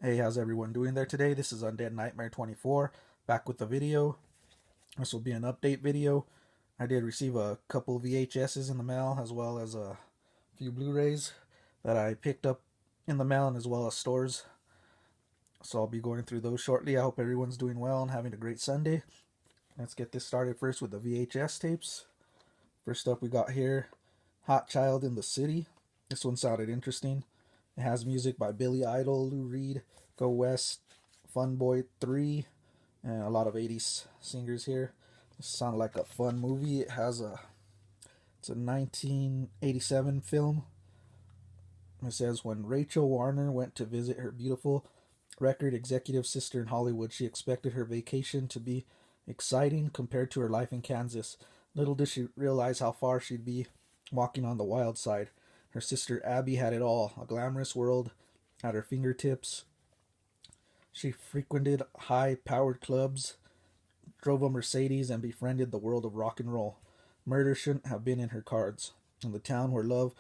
Hey, how's everyone doing there today? This is Undead Nightmare 24, back with the video. This will be an update video. I did receive a couple VHSs in the mail, as well as a few Blu Rays that I picked up in the mail and as well as stores. So I'll be going through those shortly. I hope everyone's doing well and having a great Sunday. Let's get this started first with the VHS tapes. First up, we got here Hot Child in the City. This one sounded interesting. It has music by Billy Idol, Lou Reed, Go West, Fun Boy 3, and a lot of 80s singers here. This sounded like a fun movie. It's a 1987 film. It says when Rachel Warner went to visit her beautiful record executive sister in Hollywood, she expected her vacation to be exciting compared to her life in Kansas. Little did she realize how far she'd be walking on the wild side. Her sister Abby had it all, a glamorous world at her fingertips. She frequented high-powered clubs, drove a Mercedes, and befriended the world of rock and roll. Murder shouldn't have been in her cards. In the town where love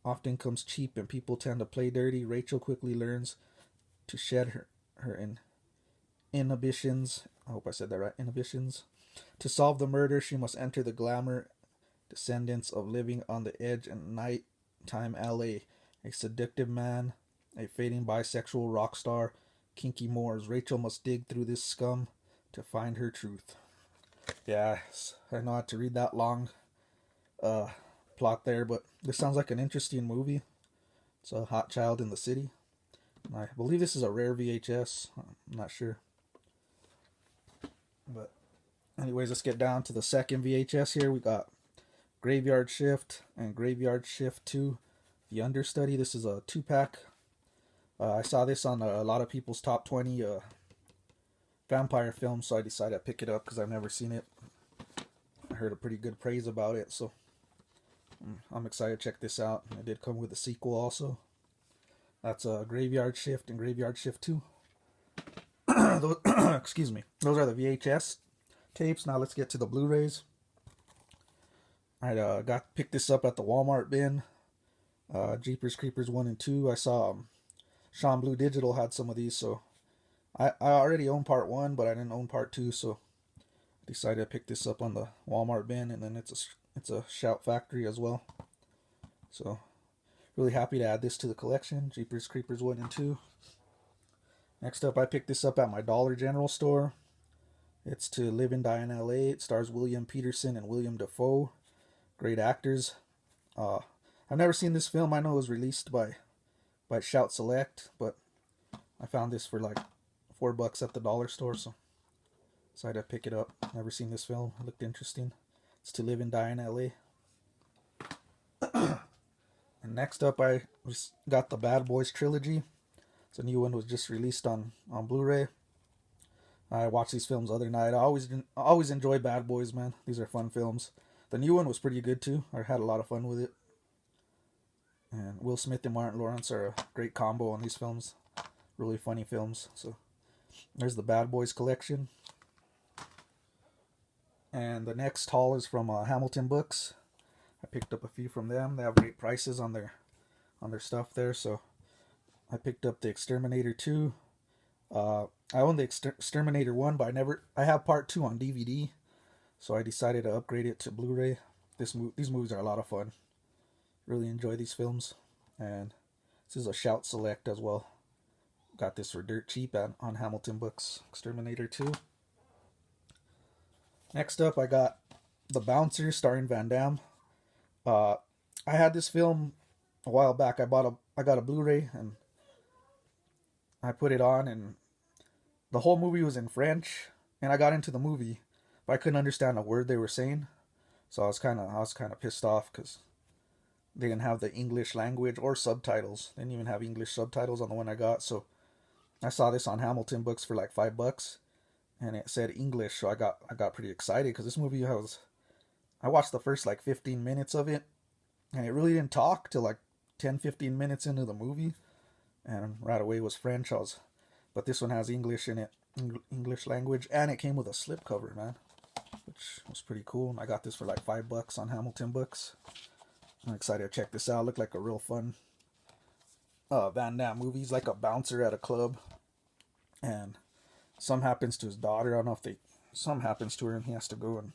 often comes cheap and people tend to play dirty, Rachel quickly learns to shed her inhibitions. I hope I said that right. Inhibitions. To solve the murder, she must enter the glamour descendants of living on the edge and nighttime LA. A seductive man, a fading bisexual rock star, kinky moors. Rachel must dig through this scum to find her truth. Yeah, I know I had to read that long uh, plot there, but this sounds like an interesting movie. It's a Hot Child in the City. I believe this is a rare VHS. I'm not sure. But anyways, let's get down to the second VHS here. We got Graveyard Shift and Graveyard Shift 2, The Understudy. This is a 2-pack. I saw this on a lot of people's top 20 vampire films, so I decided to pick it up because I've never seen it. I heard a pretty good praise about it, so I'm excited to check this out. It did come with a sequel also. That's a Graveyard Shift and Graveyard Shift 2. Those, excuse me. Those are the VHS tapes. Now let's get to the Blu-rays. I picked this up at the Walmart bin. Jeepers Creepers 1 and 2. I saw Sean Blue Digital had some of these, so I already own part 1, but I didn't own part 2, so I decided to pick this up on the Walmart bin, and then it's a Shout Factory as well. So really happy to add this to the collection. Jeepers Creepers 1 and 2. Next up, I picked this up at my Dollar General store. It's To Live and Die in LA. It stars William Peterson and William Dafoe. Great actors. I've never seen this film. I know it was released by Shout Select, but I found this for like $4 at the dollar store, so decided to pick it up. Never seen this film. It looked interesting. It's To Live and Die in LA. And next up, I got the Bad Boys trilogy. It's a new one, was just released on Blu Ray. I watched these films the other night. I always enjoy Bad Boys, man. These are fun films. The new one was pretty good too. I had a lot of fun with it. And Will Smith and Martin Lawrence are a great combo on these films. Really funny films. So there's the Bad Boys collection. And the next haul is from Hamilton Books. I picked up a few from them. They have great prices on their stuff there. So I picked up the Exterminator 2. I own the Exterminator 1, but I have part 2 on DVD. So I decided to upgrade it to Blu-ray. These movies are a lot of fun. Really enjoy these films. And this is a Shout Select as well. Got this for dirt cheap on Hamilton Books. Exterminator 2. Next up, I got The Bouncer starring Van Damme. I had this film a while back. I got a Blu-ray and I put it on, and the whole movie was in French. And I got into the movie, but I couldn't understand a word they were saying. So I was kind of pissed off because they didn't have the English language or subtitles. They didn't even have English subtitles on the one I got. So I saw this on Hamilton Books for like $5, and it said English. So I got pretty excited because this movie I watched the first like 15 minutes of it, and it really didn't talk till like 10-15 minutes into the movie, and right away it was French. But this one has English in it, English language, and it came with a slipcover, man, which was pretty cool. And I got this for like $5 on Hamilton Books. I'm excited to check this out. Looked like a real fun Van Damme movie. He's like a bouncer at a club. and something happens to his daughter. I don't know if something happens to her, and he has to go and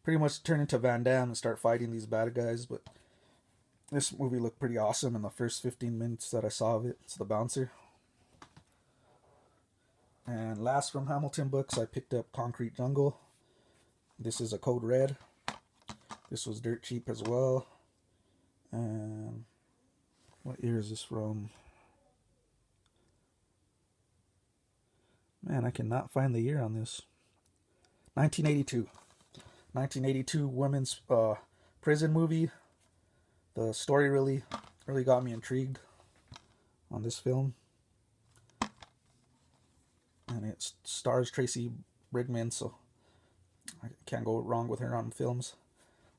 pretty much turn into Van Damme and start fighting these bad guys. But this movie looked pretty awesome in the first 15 minutes that I saw of it. It's The Bouncer. And last from Hamilton books, I picked up Concrete Jungle. This is a Code Red. This was dirt cheap as well. And what year is this from? Man, I cannot find the year on this. 1982. 1982 women's prison movie. The story really got me intrigued on this film. And it stars Tracy Brigman, so I can't go wrong with her on films.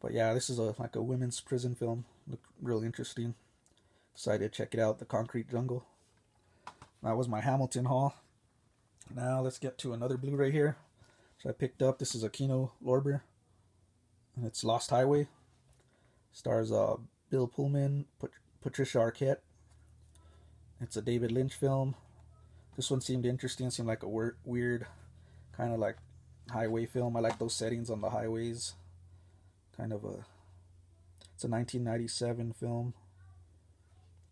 But yeah, this is like a women's prison film. Looked really interesting. Decided to check it out, The Concrete Jungle. That was my Hamilton haul. Now let's get to another Blu Ray here. So I picked up, this is a Kino Lorber. And it's Lost Highway. Stars Bill Pullman, Patricia Arquette. It's a David Lynch film. This one seemed interesting. Seemed like a weird, kind of like highway film. I like those settings on the highways. It's a 1997 film.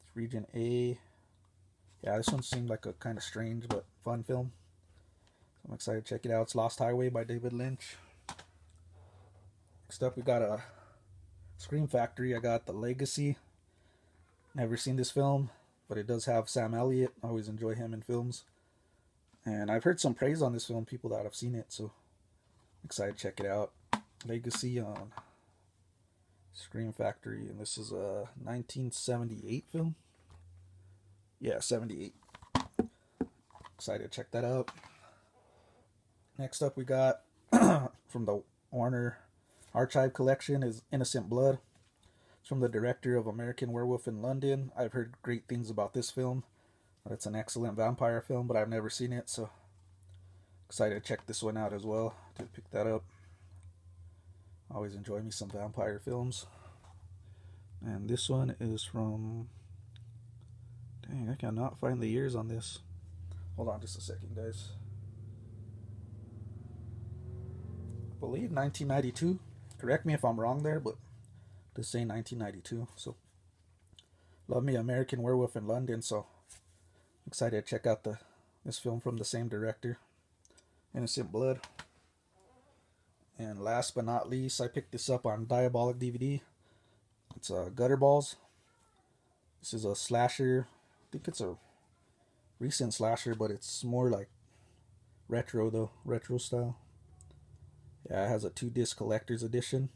It's Region A. Yeah, this one seemed like a kind of strange but fun film. So I'm excited to check it out. It's Lost Highway by David Lynch. Next up, we got a Scream Factory. I got The Legacy. Never seen this film, but it does have Sam Elliott. I always enjoy him in films. And I've heard some praise on this film, people that have seen it, so I'm excited to check it out. Legacy on Scream Factory, and this is a 1978 film. Yeah, 78. Excited to check that out. Next up, we got from the Warner Archive collection is Innocent Blood. It's from the director of American Werewolf in London. I've heard great things about this film. It's an excellent vampire film, but I've never seen it, so excited to check this one out as well. Did pick that up. I always enjoy me some vampire films. And this one is from... Dang, I cannot find the years on this. Hold on just a second, guys. I believe 1992. Correct me if I'm wrong there, but this say 1992. So, love me American Werewolf in London, so excited to check out this film from the same director, Innocent Blood. And last but not least, I picked this up on Diabolic DVD. It's Gutter Balls. This is a slasher. I think it's a recent slasher, but it's more like retro though, retro style. Yeah, it has a 2-disc collector's edition,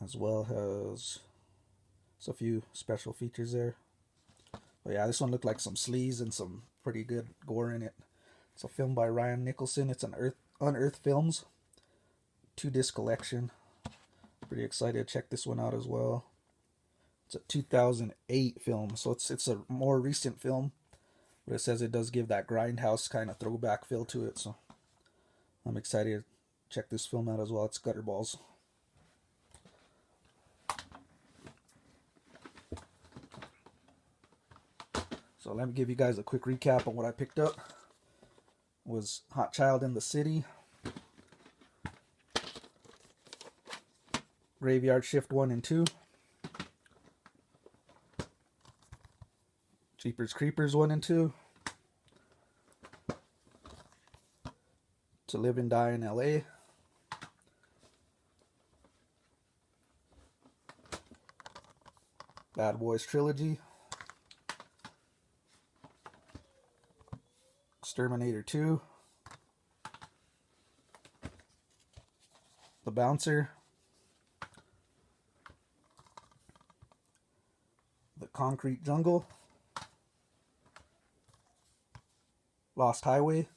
as well as a few special features there. But yeah, this one looked like some sleaze and some pretty good gore in it. It's a film by Ryan Nicholson. It's an Unearthed Films 2-disc collection. Pretty excited to check this one out as well. It's a 2008 film, so it's a more recent film, but it says it does give that grindhouse kind of throwback feel to it, so I'm excited to check this film out as well. It's Gutter Balls. So let me give you guys a quick recap on what I picked up. It was Hot Child in the City, Graveyard Shift 1 and 2, Jeepers Creepers 1 and 2, To Live and Die in LA, Bad Boys Trilogy, Exterminator 2, The Bouncer, The Concrete Jungle, Lost Highway,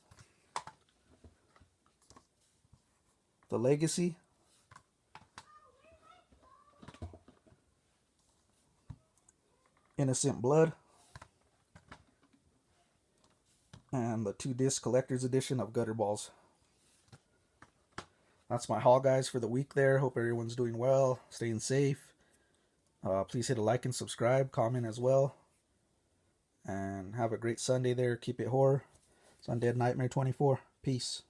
The Legacy, Innocent Blood, and the 2-disc collector's edition of Gutter Balls. That's my haul, guys, for the week there. Hope everyone's doing well, staying safe. Please hit a like and subscribe, comment as well. And have a great Sunday there. Keep it horror. It's Undead Nightmare 24. Peace.